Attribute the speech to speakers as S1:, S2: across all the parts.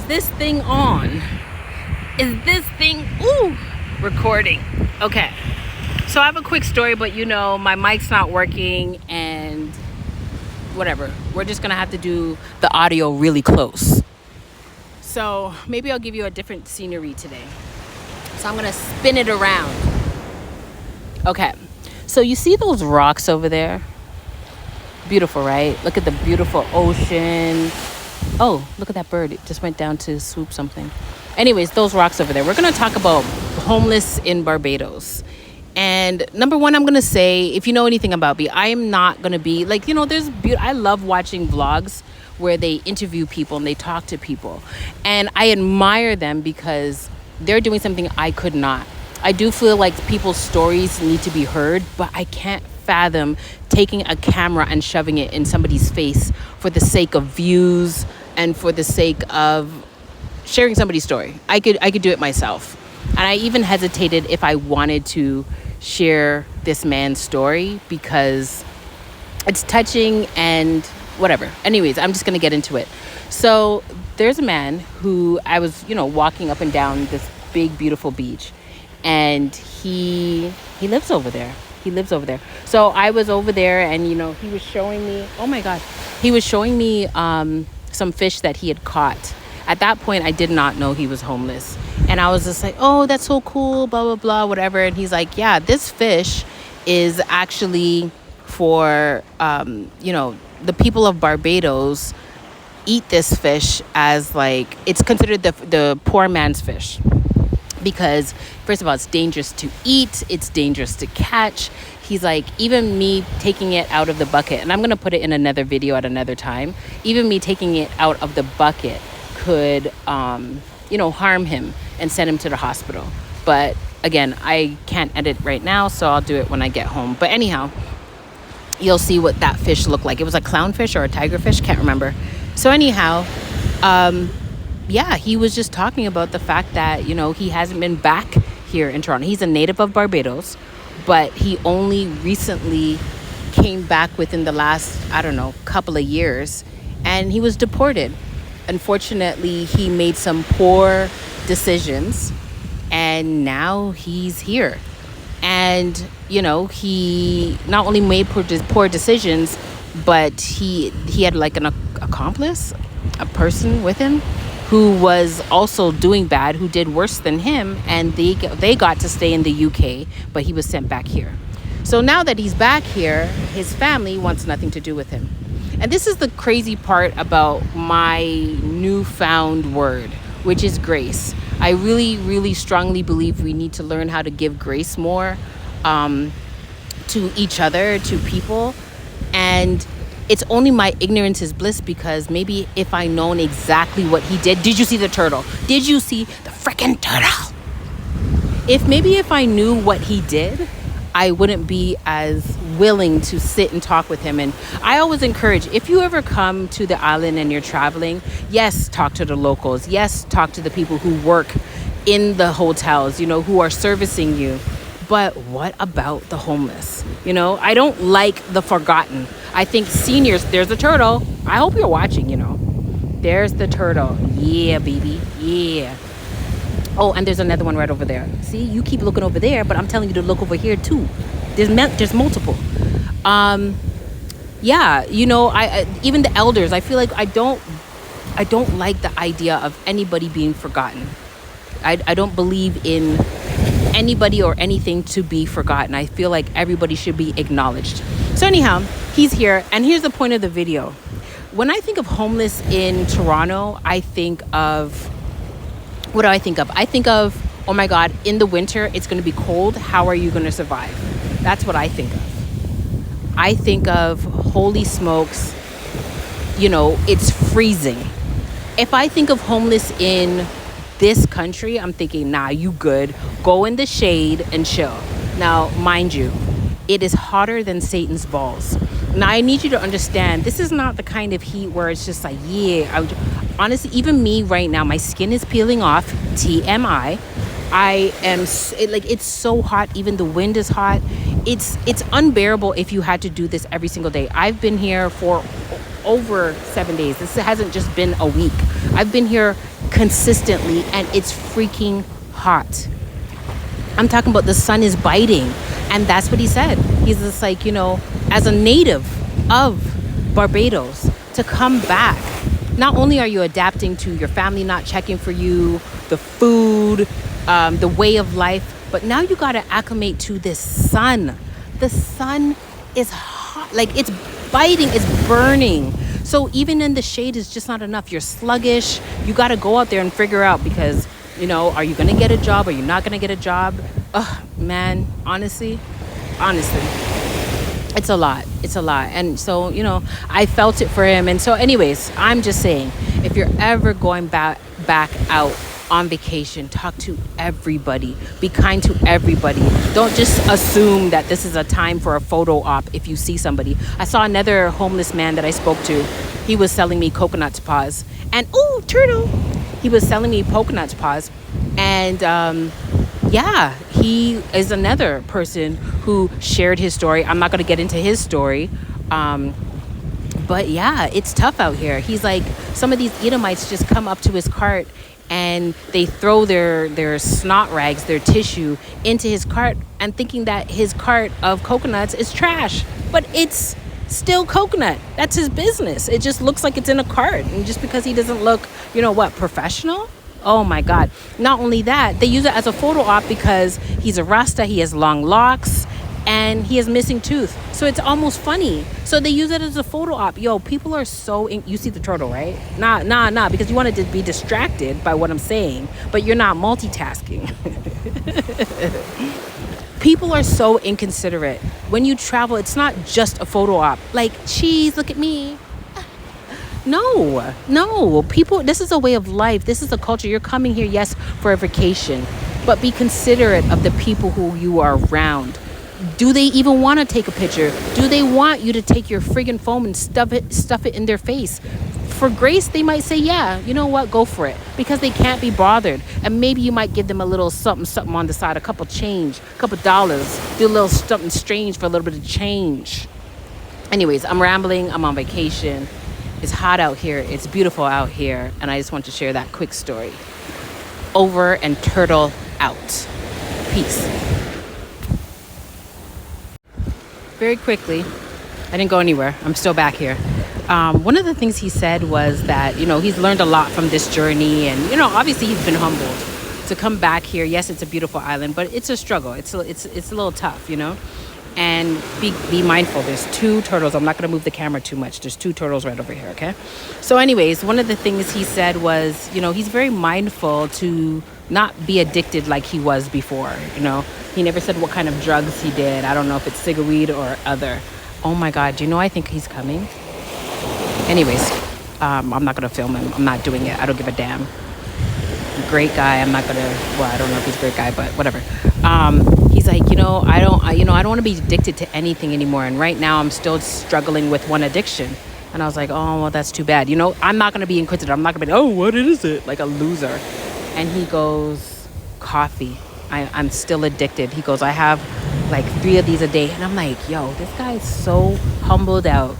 S1: this thing on? Is this thing recording? Okay. So I have a quick story, but my mic's not working and whatever. We're just gonna have to do the audio really close. So maybe I'll give you a different scenery today. So I'm gonna spin it around. Okay. So you see those rocks over there? Beautiful, right? Look at the beautiful ocean. Oh, look at that bird. It just went down to swoop something. Anyways, those rocks over there. We're going to talk about homeless in Barbados. And number one, I'm going to say, if you know anything about me, I am not going to be like, I love watching vlogs where they interview people and they talk to people. And I admire them because they're doing something I could not. I do feel like people's stories need to be heard, but I can't fathom taking a camera and shoving it in somebody's face for the sake of views and for the sake of sharing somebody's story. I could do it myself. And I even hesitated if I wanted to share this man's story because it's touching and whatever. Anyways, I'm just going to get into it. So there's a man who I was, walking up and down this big, beautiful beach. And he lives over there. So I was over there and, he was showing me, oh my God, he was showing me some fish that he had caught. At that point, I did not know he was homeless. And I was just like, oh, that's so cool, blah, blah, blah, whatever. And he's like, yeah, this fish is actually for, the people of Barbados eat this fish as like, it's considered the poor man's fish. Because first of all, it's dangerous to eat. It's dangerous to catch. He's like, even me taking it out of the bucket, and I'm going to put it in another video at another time. Even me taking it out of the bucket could, harm him and send him to the hospital. But again, I can't edit right now, so I'll do it when I get home. But anyhow, you'll see what that fish looked like. It was a clownfish or a tigerfish, can't remember. So anyhow, yeah, he was just talking about the fact that, he hasn't been back here in Toronto. He's a native of Barbados, but he only recently came back within the last, couple of years, and he was deported. Unfortunately, he made some poor decisions, and now he's here. And, he not only made poor decisions, but he had like an accomplice, a person with him, who was also doing bad, who did worse than him, and they got to stay in the UK, but he was sent back here. So now that he's back here, his family wants nothing to do with him. And this is the crazy part about my newfound word, which is grace. I really, really strongly believe we need to learn how to give grace more to each other, to people. And it's only my ignorance is bliss, because maybe if I known exactly what he did. Did you see the turtle? Did you see the freaking turtle? If I knew what he did, I wouldn't be as willing to sit and talk with him. And I always encourage, if you ever come to the island and you're traveling, yes, talk to the locals. Yes, talk to the people who work in the hotels, who are servicing you. But what about the homeless? I don't like the forgotten. I think seniors, there's a turtle. I hope you're watching, There's the turtle. Yeah, baby. Yeah. Oh, and there's another one right over there. See, you keep looking over there, but I'm telling you to look over here too. There's multiple. Yeah, I even the elders, I feel like I don't like the idea of anybody being forgotten. I don't believe in anybody or anything to be forgotten. I feel like everybody should be acknowledged. So anyhow, he's here, and here's the point of the video. When I think of homeless in Toronto, I think of, what do I think of? I think of, oh my God, in the winter, it's going to be cold. How are you going to survive? That's what I think of. I think of, holy smokes, it's freezing. If I think of homeless in this country, I'm thinking, nah, you good. Go in the shade and chill. Now, mind you, it is hotter than Satan's balls. Now, I need you to understand, this is not the kind of heat where it's just like, yeah. Honestly, even me right now, my skin is peeling off. TMI. It's so hot. Even the wind is hot. It's unbearable if you had to do this every single day. I've been here for over 7 days. This hasn't just been a week. I've been here consistently, and it's freaking hot. I'm talking about the sun is biting. And that's what he said. He's just like, as a native of Barbados, to come back, not only are you adapting to your family not checking for you, the food, the way of life, but now you got to acclimate to this sun. The sun is hot, like it's biting, it's burning. So even in the shade is just not enough. You're sluggish. You got to go out there and figure out because, are you going to get a job? Are you not going to get a job? Ugh, man, honestly, it's a lot. And so, I felt it for him. And so anyways, I'm just saying, if you're ever going back out on vacation, talk to everybody, be kind to everybody. Don't just assume that this is a time for a photo op if you see somebody. I saw another homeless man that I spoke to. He was selling me coconut paws and turtle. He was selling me coconut paws and he is another person who shared his story. I'm not going to get into his story. But yeah, it's tough out here. He's like, some of these Edomites just come up to his cart and they throw their snot rags, their tissue into his cart and thinking that his cart of coconuts is trash. But it's still coconut. That's his business. It just looks like it's in a cart. And just because he doesn't look, professional? Oh my God. Not only that, they use it as a photo op because he's a Rasta, he has long locks, and he has missing tooth. So it's almost funny. So they use it as a photo op. Yo, people are so... You see the turtle, right? Nah, because you wanted to be distracted by what I'm saying, but you're not multitasking. People are so inconsiderate. When you travel, it's not just a photo op. Like, cheese, look at me. No, people, this is a way of life. This is a culture. You're coming here, yes, for a vacation, but be considerate of the people who you are around. Do they even want to take a picture? Do they want you to take your friggin' phone and stuff it in their face? For grace, they might say, yeah, you know what, go for it, because they can't be bothered. And maybe you might give them a little something on the side, a couple change, a couple dollars, do a little something strange for a little bit of change. Anyways, I'm rambling. I'm on vacation. It's hot out here. It's beautiful out here. And I just want to share that quick story. Over and turtle out. Peace. Very quickly, I didn't go anywhere. I'm still back here. One of the things he said was that, he's learned a lot from this journey. And, obviously he's been humbled to come back here. Yes, it's a beautiful island, but it's a struggle. It's a little tough, And be mindful. There's 2 turtles. I'm not going to move the camera too much. There's 2 turtles right over here, okay? So anyways, one of the things he said was, he's very mindful to not be addicted like he was before, He never said what kind of drugs he did. I don't know if it's cigarette or other. Oh my God, do you know I think he's coming? Anyways, I'm not going to film him. I'm not doing it. I don't give a damn. Great guy. I'm not going to, I don't know if he's a great guy, but whatever. He's like, I don't want to be addicted to anything anymore. And right now I'm still struggling with one addiction. And I was like, oh, well, that's too bad. I'm not going to be inquisitive. I'm not going to be, oh, what is it? Like a loser. And he goes, coffee. I'm still addicted. He goes, I have like 3 of these a day. And I'm like, yo, this guy is so humbled out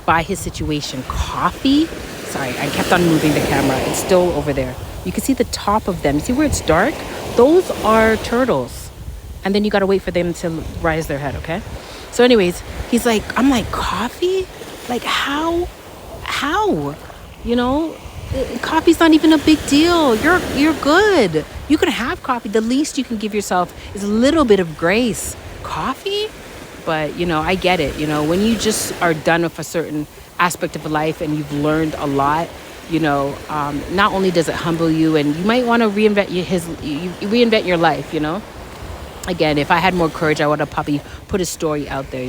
S1: by his situation. Coffee? Sorry, I kept on moving the camera. It's still over there. You can see the top of them. You see where it's dark? Those are turtles. And then you got to wait for them to rise their head, okay? So anyways, he's like, I'm like, coffee? Like, how? Coffee's not even a big deal. You're good. You can have coffee. The least you can give yourself is a little bit of grace. Coffee? But, I get it. When you just are done with a certain aspect of life and you've learned a lot, not only does it humble you, and you might want to reinvent your life, Again, if I had more courage, I would have probably put a story out there,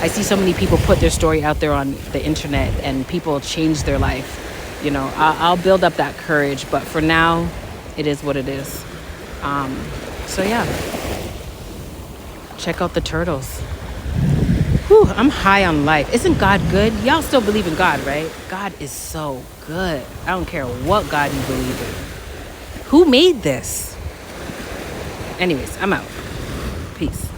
S1: I see so many people put their story out there on the internet and people change their life. I'll build up that courage, but for now, it is what it is. So yeah, check out the turtles. Whew, I'm high on life. Isn't God good? Y'all still believe in God, right? God is so good. I don't care what God you believe in. Who made this? Anyways, I'm out. Peace.